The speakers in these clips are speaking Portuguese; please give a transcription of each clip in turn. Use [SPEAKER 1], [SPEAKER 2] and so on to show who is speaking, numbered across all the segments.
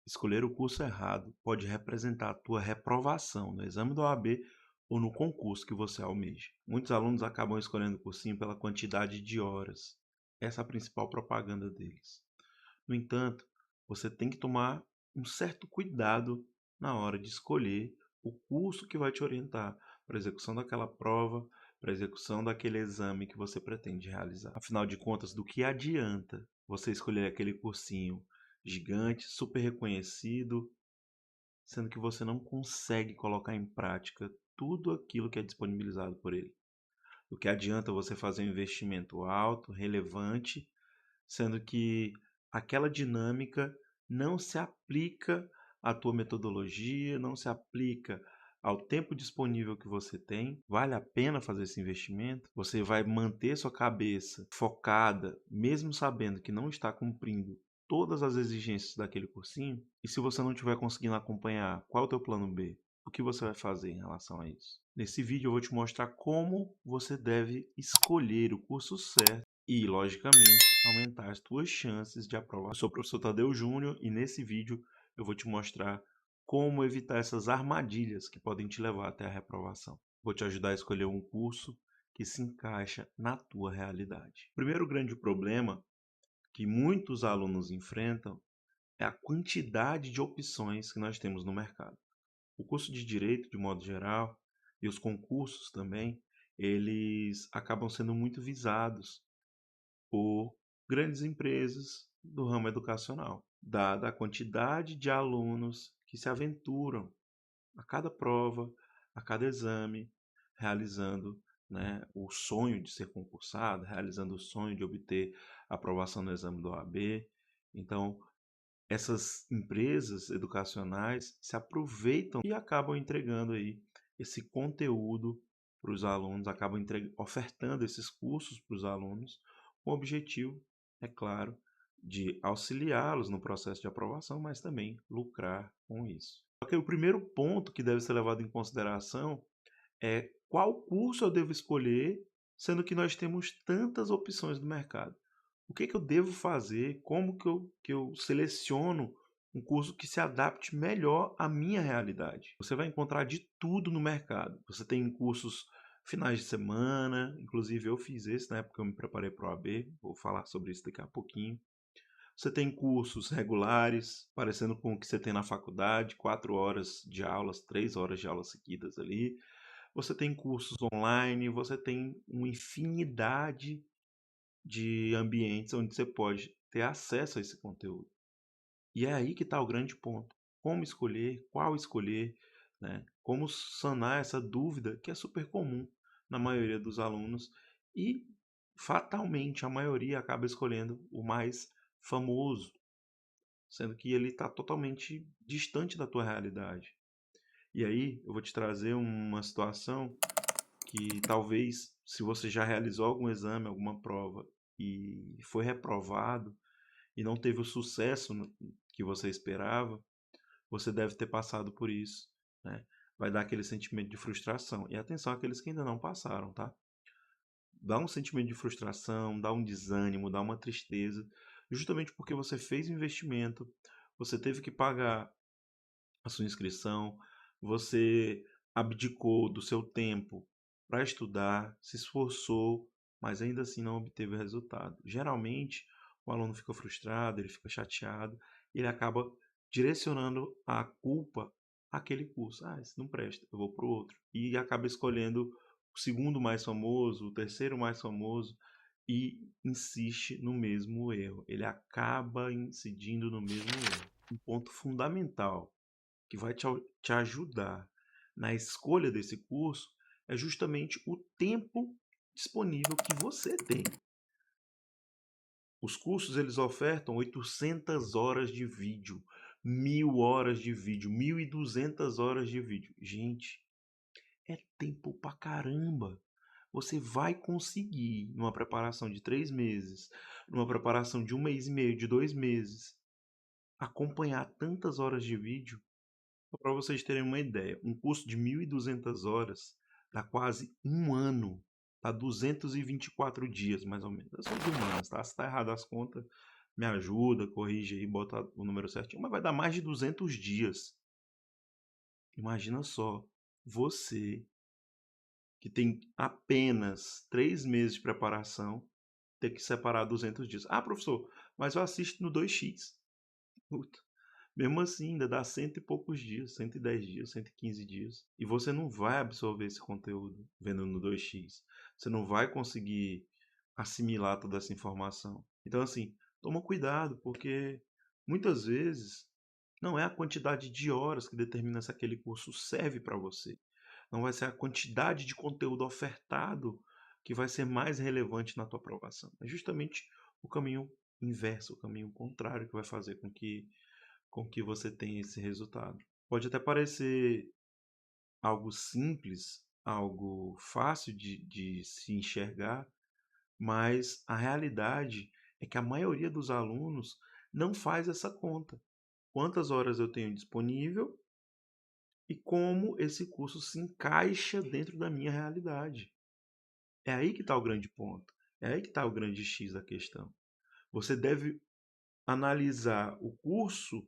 [SPEAKER 1] Escolher o curso errado pode representar a tua reprovação no exame da OAB ou no concurso que você almeja. Muitos alunos acabam escolhendo o cursinho pela quantidade de horas. Essa é a principal propaganda deles. No entanto, você tem que tomar um certo cuidado na hora de escolher o curso que vai te orientar para a execução daquela prova, para a execução daquele exame que você pretende realizar. Afinal de contas, do que adianta você escolher aquele cursinho gigante, super reconhecido, sendo que você não consegue colocar em prática tudo aquilo que é disponibilizado por ele? Do que adianta você fazer um investimento alto, relevante, sendo que aquela dinâmica não se aplica à tua metodologia, não se aplica ao tempo disponível que você tem? Vale a pena fazer esse investimento? Você vai manter sua cabeça focada, mesmo sabendo que não está cumprindo todas as exigências daquele cursinho? E se você não estiver conseguindo acompanhar, qual é o teu plano B? O que você vai fazer em relação a isso? Nesse vídeo eu vou te mostrar como você deve escolher o curso certo e, logicamente, aumentar as tuas chances de aprovar. Eu sou o professor Tadeu Júnior e nesse vídeo eu vou te mostrar como evitar essas armadilhas que podem te levar até a reprovação. Vou te ajudar a escolher um curso que se encaixa na tua realidade. O primeiro grande problema que muitos alunos enfrentam é a quantidade de opções que nós temos no mercado. O curso de Direito, de modo geral, e os concursos também, eles acabam sendo muito visados por grandes empresas do ramo educacional, dada a quantidade de alunos que se aventuram a cada prova, a cada exame, realizando, o sonho de ser concursado, realizando o sonho de obter aprovação no exame do OAB. Então, essas empresas educacionais se aproveitam e acabam entregando aí esse conteúdo para os alunos, acabam ofertando esses cursos para os alunos, com o objetivo, é claro, de auxiliá-los no processo de aprovação, mas também lucrar com isso. Só que o primeiro ponto que deve ser levado em consideração é qual curso eu devo escolher, sendo que nós temos tantas opções no mercado. O que eu devo fazer? Como que eu seleciono um curso que se adapte melhor à minha realidade? Você vai encontrar de tudo no mercado. Você tem cursos finais de semana, inclusive eu fiz esse na época que eu me preparei para o AB, vou falar sobre isso daqui a pouquinho. Você tem cursos regulares, parecendo com o que você tem na faculdade, 4 horas de aulas, 3 horas de aulas seguidas ali. Você tem cursos online, você tem uma infinidade de ambientes onde você pode ter acesso a esse conteúdo. E é aí que está o grande ponto. Como escolher, qual escolher, como sanar essa dúvida que é super comum na maioria dos alunos e fatalmente a maioria acaba escolhendo o mais famoso, sendo que ele está totalmente distante da tua realidade. E aí eu vou te trazer uma situação que talvez, se você já realizou algum exame, alguma prova e foi reprovado e não teve o sucesso que você esperava, você deve ter passado por isso, né? Vai dar aquele sentimento de frustração. E atenção àqueles que ainda não passaram, tá? Dá um sentimento de frustração, dá um desânimo, dá uma tristeza, justamente porque você fez o investimento, você teve que pagar a sua inscrição, você abdicou do seu tempo para estudar, se esforçou, mas ainda assim não obteve o resultado. Geralmente, o aluno fica frustrado, ele fica chateado, ele acaba direcionando a culpa àquele curso. Ah, esse não presta, eu vou para o outro. E acaba escolhendo o segundo mais famoso, o terceiro mais famoso, e insiste no mesmo erro. Ele acaba incidindo no mesmo erro. Um ponto fundamental que vai te ajudar na escolha desse curso é justamente o tempo disponível que você tem. Os cursos eles ofertam 800 horas de vídeo, 1000 horas de vídeo, 1200 horas de vídeo. Gente, é tempo pra caramba. Você vai conseguir, numa preparação de 3 meses, numa preparação de 1 mês e meio, de 2 meses, acompanhar tantas horas de vídeo. Para vocês terem uma ideia, um curso de 1200 horas dá quase um ano, dá 224 dias mais ou menos. Eu sou de humanas, tá? Se tá errado as contas, me ajuda, corrige aí, bota o número certinho, mas vai dar mais de 200 dias. Imagina só, você que tem apenas 3 meses de preparação, ter que separar 200 dias. Ah, professor, mas eu assisto no 2x. Puta. Mesmo assim, ainda dá cento e poucos dias, 110 dias, 115 dias. E você não vai absorver esse conteúdo vendo no 2x. Você não vai conseguir assimilar toda essa informação. Então, assim, toma cuidado, porque muitas vezes não é a quantidade de horas que determina se aquele curso serve para você. Não vai ser a quantidade de conteúdo ofertado que vai ser mais relevante na tua aprovação. É justamente o caminho inverso, o caminho contrário que vai fazer com que você tenha esse resultado. Pode até parecer algo simples, algo fácil de se enxergar, mas a realidade é que a maioria dos alunos não faz essa conta. Quantas horas eu tenho disponível e como esse curso se encaixa dentro da minha realidade. É aí que está o grande ponto. É aí que está o grande X da questão. Você deve analisar o curso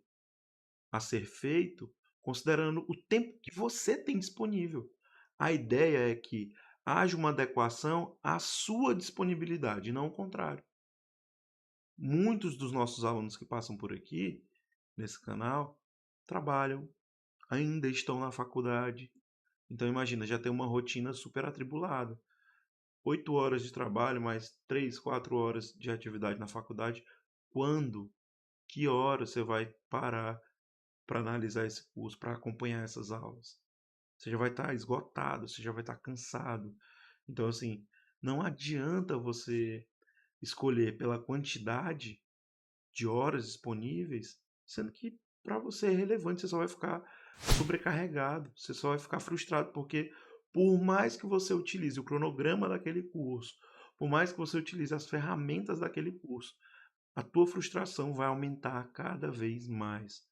[SPEAKER 1] a ser feito considerando o tempo que você tem disponível. A ideia é que haja uma adequação à sua disponibilidade, não o contrário. Muitos dos nossos alunos que passam por aqui, nesse canal, trabalham, ainda estão na faculdade. Então imagina, já tem uma rotina super atribulada. 8 horas de trabalho, mais 3, 4 horas de atividade na faculdade. Quando? Que hora você vai parar para analisar esse curso, para acompanhar essas aulas? Você já vai estar esgotado, você já vai estar cansado. Então, assim, não adianta você escolher pela quantidade de horas disponíveis, sendo que para você é relevante, você só vai ficar sobrecarregado, você só vai ficar frustrado, porque por mais que você utilize o cronograma daquele curso, por mais que você utilize as ferramentas daquele curso, a tua frustração vai aumentar cada vez mais,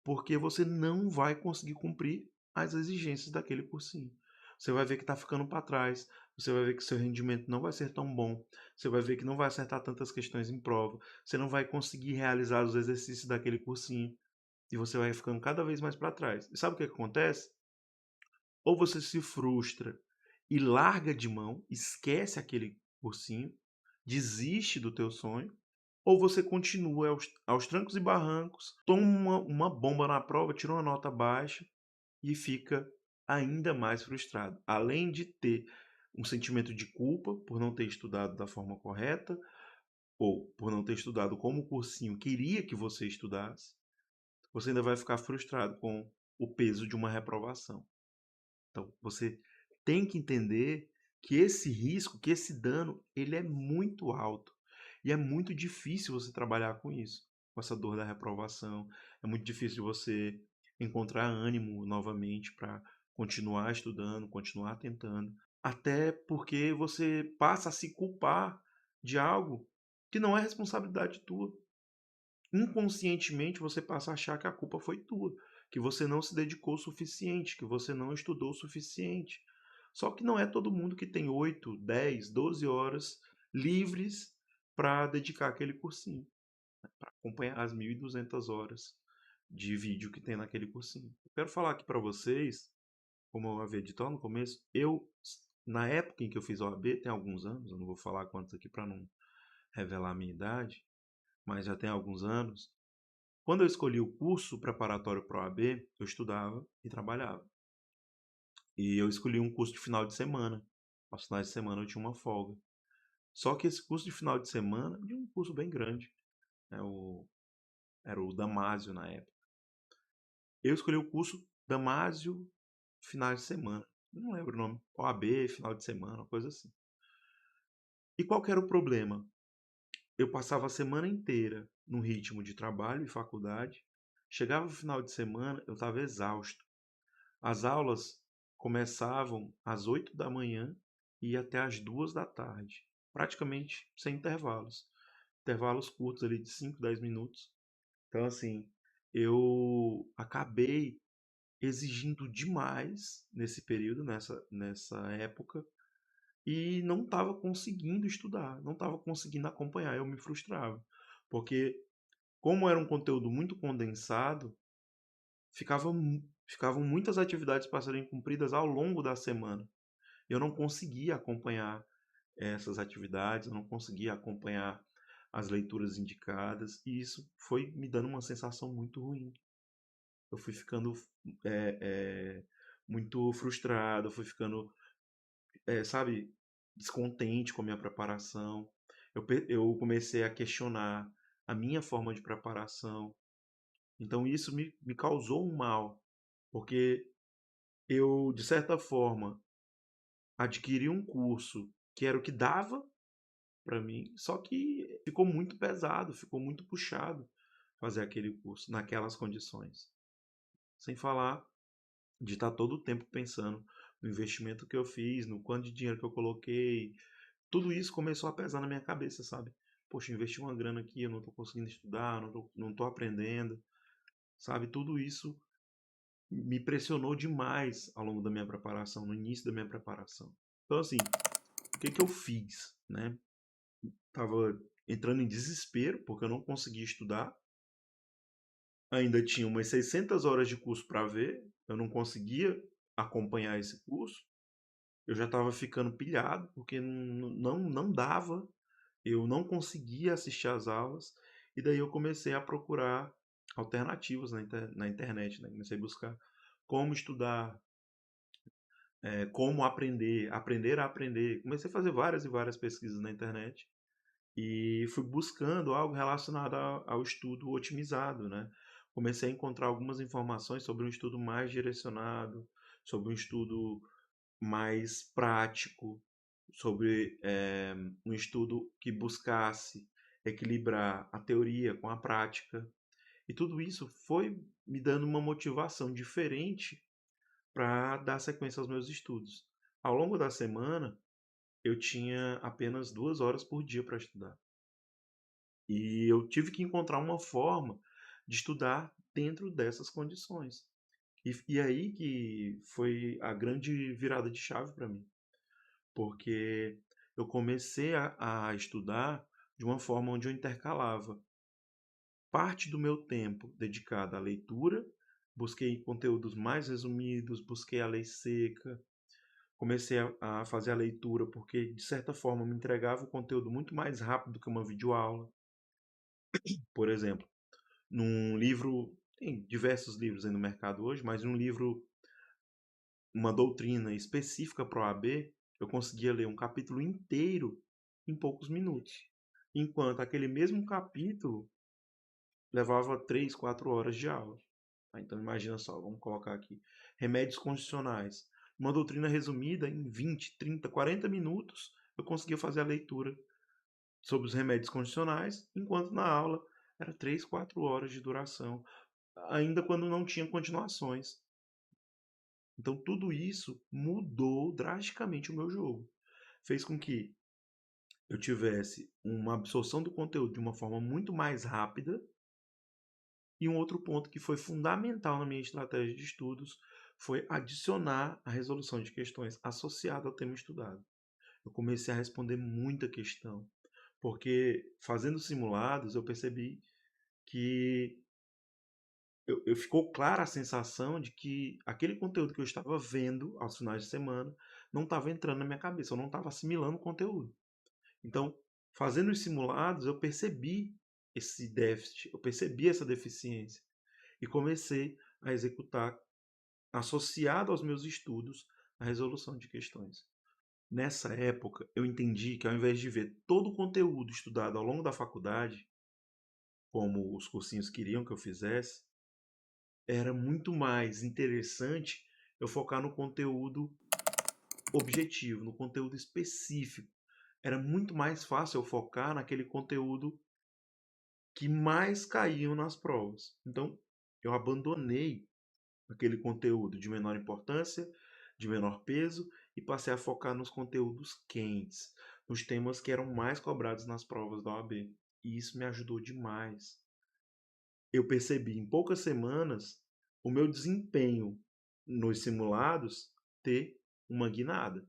[SPEAKER 1] porque você não vai conseguir cumprir as exigências daquele cursinho. Você vai ver que está ficando para trás, você vai ver que seu rendimento não vai ser tão bom, você vai ver que não vai acertar tantas questões em prova, você não vai conseguir realizar os exercícios daquele cursinho e você vai ficando cada vez mais para trás. E sabe o que acontece? Ou você se frustra e larga de mão, esquece aquele cursinho, desiste do teu sonho, ou você continua aos trancos e barrancos, toma uma bomba na prova, tira uma nota baixa e fica ainda mais frustrado. Além de ter um sentimento de culpa por não ter estudado da forma correta, ou por não ter estudado como o cursinho queria que você estudasse, você ainda vai ficar frustrado com o peso de uma reprovação. Então, você tem que entender que esse risco, que esse dano, ele é muito alto. E é muito difícil você trabalhar com isso, com essa dor da reprovação. É muito difícil você encontrar ânimo novamente para continuar estudando, continuar tentando. Até porque você passa a se culpar de algo que não é responsabilidade tua. Inconscientemente você passa a achar que a culpa foi tua, que você não se dedicou o suficiente, que você não estudou o suficiente. Só que não é todo mundo que tem 8, 10, 12 horas livres para dedicar aquele cursinho, para acompanhar as 1.200 horas de vídeo que tem naquele cursinho. Eu quero falar aqui para vocês, como eu havia dito lá no começo, na época em que eu fiz OAB, tem alguns anos, eu não vou falar quantos aqui para não revelar a minha idade, mas já tem alguns anos. Quando eu escolhi o curso preparatório para o OAB, eu estudava e trabalhava. E eu escolhi um curso de final de semana. Aos finais de semana eu tinha uma folga. Só que esse curso de final de semana, de um curso bem grande, né, era o Damásio na época. Eu escolhi o curso Damásio finais de semana. Não lembro o nome. OAB, final de semana, uma coisa assim. E qual que era o problema? Eu passava a semana inteira no ritmo de trabalho e faculdade. Chegava no final de semana, eu estava exausto. As aulas começavam às 8 da manhã e ia até às 2 da tarde, praticamente sem intervalos. Intervalos curtos ali de 5, 10 minutos. Então, assim, eu acabei exigindo demais nesse período, nessa época, e não estava conseguindo estudar, não estava conseguindo acompanhar, eu me frustrava. Porque, como era um conteúdo muito condensado, ficavam muitas atividades para serem cumpridas ao longo da semana. Eu não conseguia acompanhar essas atividades, eu não conseguia acompanhar as leituras indicadas, e isso foi me dando uma sensação muito ruim. Eu fui ficando é, é, muito frustrado, eu fui ficando, sabe, descontente com a minha preparação. Eu comecei a questionar a minha forma de preparação. Então isso me causou um mal, porque eu, de certa forma, adquiri um curso que era o que dava para mim, só que ficou muito pesado, ficou muito puxado fazer aquele curso naquelas condições. Sem falar de estar todo o tempo pensando no investimento que eu fiz, no quanto de dinheiro que eu coloquei. Tudo isso começou a pesar na minha cabeça, sabe? Poxa, investi uma grana aqui, eu não estou conseguindo estudar, não tô aprendendo, sabe? Tudo isso me pressionou demais ao longo da minha preparação, no início da minha preparação. Então, assim, o que que eu fiz, né? Tava entrando em desespero, porque eu não conseguia estudar. Ainda tinha umas 600 horas de curso para ver, eu não conseguia acompanhar esse curso. Eu já estava ficando pilhado, porque não dava, eu não conseguia assistir às aulas, e daí eu comecei a procurar alternativas na internet, né? Comecei a buscar como estudar, como aprender a aprender. Comecei a fazer várias e várias pesquisas na internet e fui buscando algo relacionado ao estudo otimizado, né? Comecei a encontrar algumas informações sobre um estudo mais direcionado, sobre um estudo mais prático, sobre um estudo que buscasse equilibrar a teoria com a prática. E tudo isso foi me dando uma motivação diferente para dar sequência aos meus estudos. Ao longo da semana, eu tinha apenas 2 horas por dia para estudar. E eu tive que encontrar uma forma de estudar dentro dessas condições. E aí que foi a grande virada de chave para mim, porque eu comecei a estudar de uma forma onde eu intercalava parte do meu tempo dedicado à leitura, busquei conteúdos mais resumidos, busquei a lei seca, comecei a fazer a leitura porque, de certa forma, me entregava o conteúdo muito mais rápido que uma videoaula. Por exemplo, num livro, tem diversos livros aí no mercado hoje, mas um livro, uma doutrina específica para o OAB, eu conseguia ler um capítulo inteiro em poucos minutos. Enquanto aquele mesmo capítulo levava 3, 4 horas de aula. Então imagina só, vamos colocar aqui. Remédios constitucionais. Uma doutrina resumida em 20, 30, 40 minutos, eu conseguia fazer a leitura sobre os remédios constitucionais, enquanto na aula era 3, 4 horas de duração, ainda quando não tinha continuações. Então tudo isso mudou drasticamente o meu jogo. Fez com que eu tivesse uma absorção do conteúdo de uma forma muito mais rápida. E um outro ponto que foi fundamental na minha estratégia de estudos foi adicionar a resolução de questões associada ao tema estudado. Eu comecei a responder muita questão, porque fazendo simulados eu percebi que ficou clara a sensação de que aquele conteúdo que eu estava vendo aos finais de semana não estava entrando na minha cabeça, eu não estava assimilando o conteúdo. Então, fazendo os simulados, eu percebi esse déficit, eu percebi essa deficiência e comecei a executar, associado aos meus estudos, a resolução de questões. Nessa época, eu entendi que ao invés de ver todo o conteúdo estudado ao longo da faculdade, como os cursinhos queriam que eu fizesse, era muito mais interessante eu focar no conteúdo objetivo, no conteúdo específico. Era muito mais fácil eu focar naquele conteúdo que mais caíam nas provas. Então, eu abandonei aquele conteúdo de menor importância, de menor peso, e passei a focar nos conteúdos quentes, nos temas que eram mais cobrados nas provas da OAB. E isso me ajudou demais. Eu percebi em poucas semanas o meu desempenho nos simulados ter uma guinada.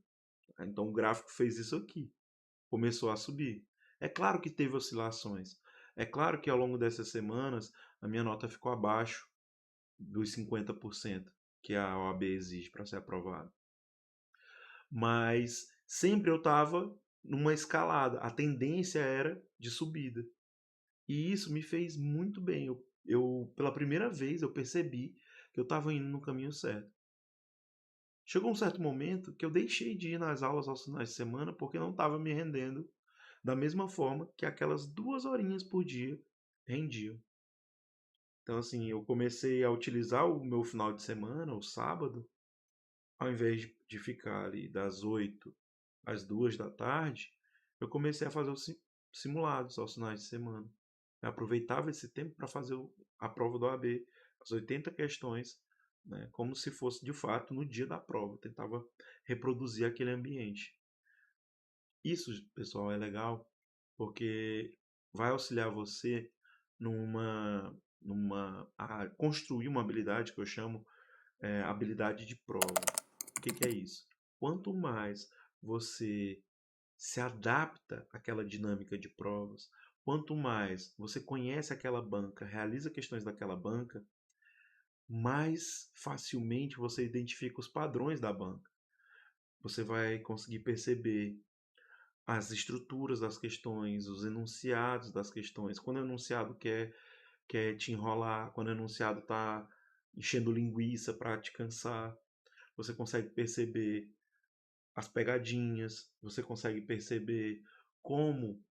[SPEAKER 1] Então o gráfico fez isso aqui, começou a subir. É claro que teve oscilações. É claro que ao longo dessas semanas a minha nota ficou abaixo dos 50% que a OAB exige para ser aprovado. Mas sempre eu estava numa escalada, a tendência era de subida. E isso me fez muito bem. Pela primeira vez, eu percebi que eu estava indo no caminho certo. Chegou um certo momento que eu deixei de ir nas aulas aos finais de semana porque não estava me rendendo da mesma forma que aquelas 2 horinhas por dia rendiam. Então, assim, eu comecei a utilizar o meu final de semana, o sábado, ao invés de ficar ali das 8 às 2 da tarde, eu comecei a fazer os simulados aos finais de semana. Eu aproveitava esse tempo para fazer a prova do AB, as 80 questões, né, como se fosse de fato no dia da prova. Eu tentava reproduzir aquele ambiente. Isso, pessoal, é legal porque vai auxiliar você a construir uma habilidade que eu chamo habilidade de prova. O que é isso? Quanto mais você se adapta àquela dinâmica de provas, quanto mais você conhece aquela banca, realiza questões daquela banca, mais facilmente você identifica os padrões da banca. Você vai conseguir perceber as estruturas das questões, os enunciados das questões. Quando o enunciado quer te enrolar, quando o enunciado está enchendo linguiça para te cansar, você consegue perceber as pegadinhas, você consegue perceber como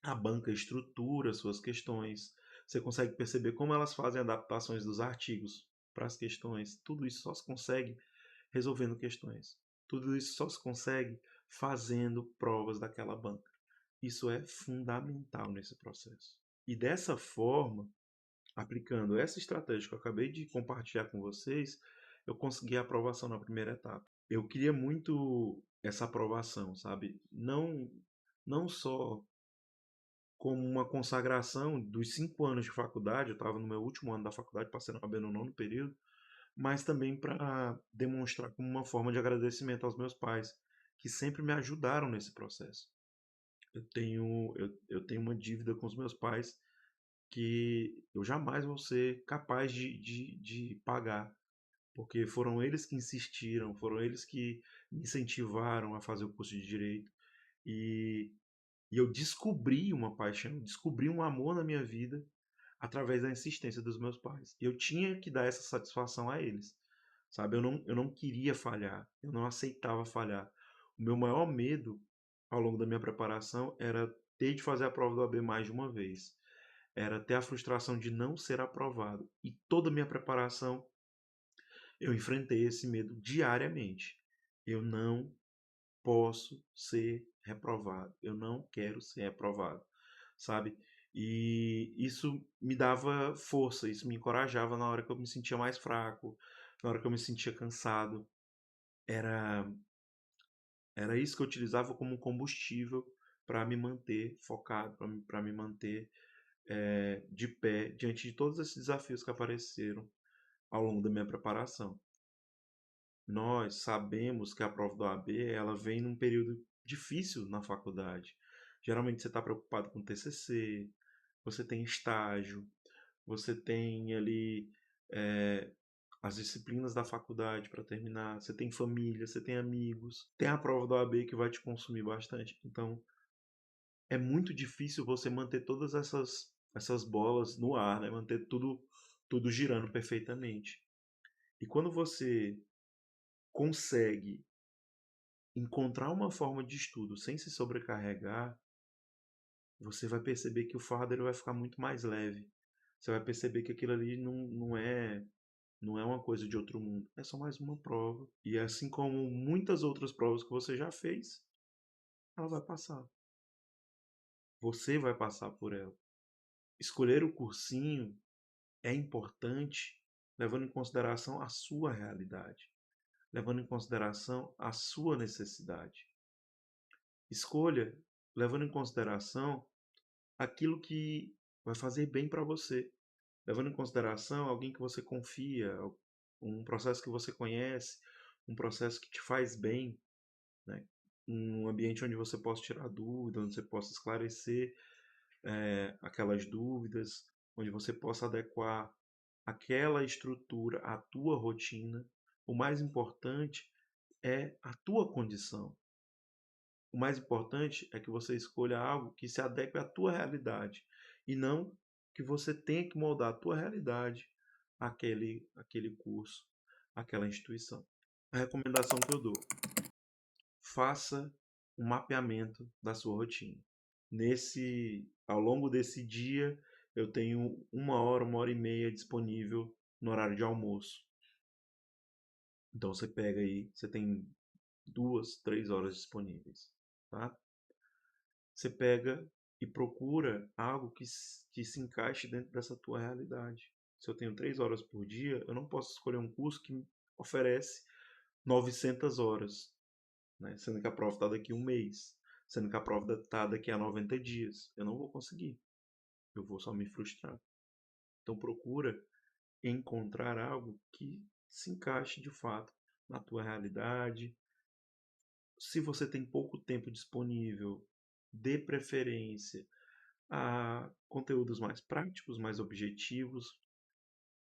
[SPEAKER 1] a banca estrutura suas questões, você consegue perceber como elas fazem adaptações dos artigos para as questões. Tudo isso só se consegue resolvendo questões. Tudo isso só se consegue fazendo provas daquela banca. Isso é fundamental nesse processo. E dessa forma, aplicando essa estratégia que eu acabei de compartilhar com vocês, eu consegui a aprovação na primeira etapa. Eu queria muito essa aprovação, sabe? Não só como uma consagração dos 5 anos de faculdade, eu estava no meu último ano da faculdade, passei na OAB no nono período, mas também para demonstrar como uma forma de agradecimento aos meus pais, que sempre me ajudaram nesse processo. Eu tenho uma dívida com os meus pais que eu jamais vou ser capaz de pagar, porque foram eles que insistiram, foram eles que me incentivaram a fazer o curso de Direito, e, e eu descobri uma paixão, descobri um amor na minha vida através da insistência dos meus pais. Eu tinha que dar essa satisfação a eles, sabe? Eu não queria falhar, eu não aceitava falhar. O meu maior medo ao longo da minha preparação era ter de fazer a prova do AB mais de uma vez. Era ter a frustração de não ser aprovado. E toda a minha preparação eu enfrentei esse medo diariamente. Eu não posso ser reprovado. Eu não quero ser reprovado, sabe? E isso me dava força, isso me encorajava na hora que eu me sentia mais fraco, na hora que eu me sentia cansado. Era, era isso que eu utilizava como combustível para me manter focado, para me manter de pé diante de todos esses desafios que apareceram ao longo da minha preparação. Nós sabemos que a prova do AB ela vem num período difícil na faculdade. Geralmente você está preocupado com TCC, você tem estágio, você tem ali é, as disciplinas da faculdade para terminar, você tem família, você tem amigos, tem a prova do AB que vai te consumir bastante. Então é muito difícil você manter todas essas bolas no ar, né? Manter tudo girando perfeitamente. E quando você consegue encontrar uma forma de estudo sem se sobrecarregar, você vai perceber que o fardo ele vai ficar muito mais leve. Você vai perceber que aquilo ali não é uma coisa de outro mundo. É só mais uma prova. E assim como muitas outras provas que você já fez, ela vai passar. Você vai passar por ela. Escolher o cursinho é importante levando em consideração a sua realidade, levando em consideração a sua necessidade. Escolha levando em consideração aquilo que vai fazer bem para você, levando em consideração alguém que você confia, um processo que você conhece, um processo que te faz bem, né? Um ambiente onde você possa tirar dúvida, onde você possa esclarecer. aquelas dúvidas, onde você possa adequar aquela estrutura à tua rotina. O mais importante é a tua condição. O mais importante é que você escolha algo que se adeque à tua realidade e não que você tenha que moldar a tua realidade àquele curso, àquela instituição. A recomendação que eu dou: faça um mapeamento da sua rotina. Ao longo desse dia, eu tenho 1 hora e meia disponível no horário de almoço. Então você pega aí, você tem 2, 3 horas disponíveis, tá? Você pega e procura algo que se encaixe dentro dessa tua realidade. Se eu tenho 3 horas por dia, eu não posso escolher um curso que me oferece 900 horas, né? Sendo que a prova está daqui a um mês, sendo que a prova está daqui a 90 dias. Eu não vou conseguir, eu vou só me frustrar. Então procura encontrar algo que se encaixe de fato na tua realidade. Se você tem pouco tempo disponível, dê preferência a conteúdos mais práticos, mais objetivos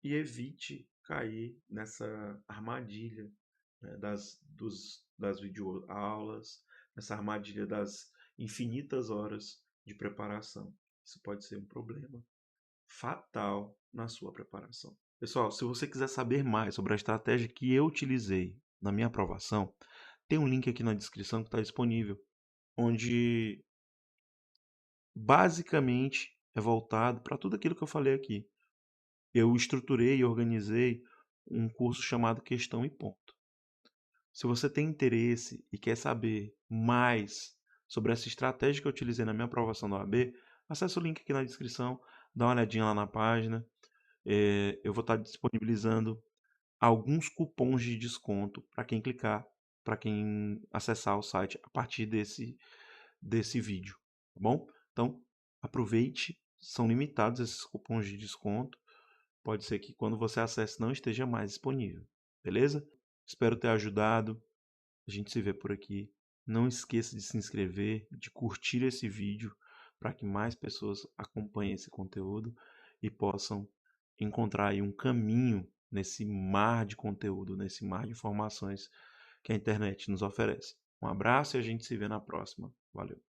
[SPEAKER 1] e evite cair nessa armadilha, né, das videoaulas, nessa armadilha das infinitas horas de preparação. Isso pode ser um problema fatal na sua preparação. Pessoal, se você quiser saber mais sobre a estratégia que eu utilizei na minha aprovação, tem um link aqui na descrição que está disponível, onde basicamente é voltado para tudo aquilo que eu falei aqui. Eu estruturei e organizei um curso chamado Questão e Ponto. Se você tem interesse e quer saber mais sobre essa estratégia que eu utilizei na minha aprovação da OAB, acesse o link aqui na descrição, dá uma olhadinha lá na página. Eu vou estar disponibilizando alguns cupons de desconto para quem clicar, para quem acessar o site a partir desse vídeo, tá bom? Então, aproveite, são limitados esses cupons de desconto. Pode ser que quando você acesse não esteja mais disponível, beleza? Espero ter ajudado. A gente se vê por aqui. Não esqueça de se inscrever, de curtir esse vídeo para que mais pessoas acompanhem esse conteúdo e possam encontrar aí um caminho nesse mar de conteúdo, nesse mar de informações que a internet nos oferece. Um abraço e a gente se vê na próxima. Valeu!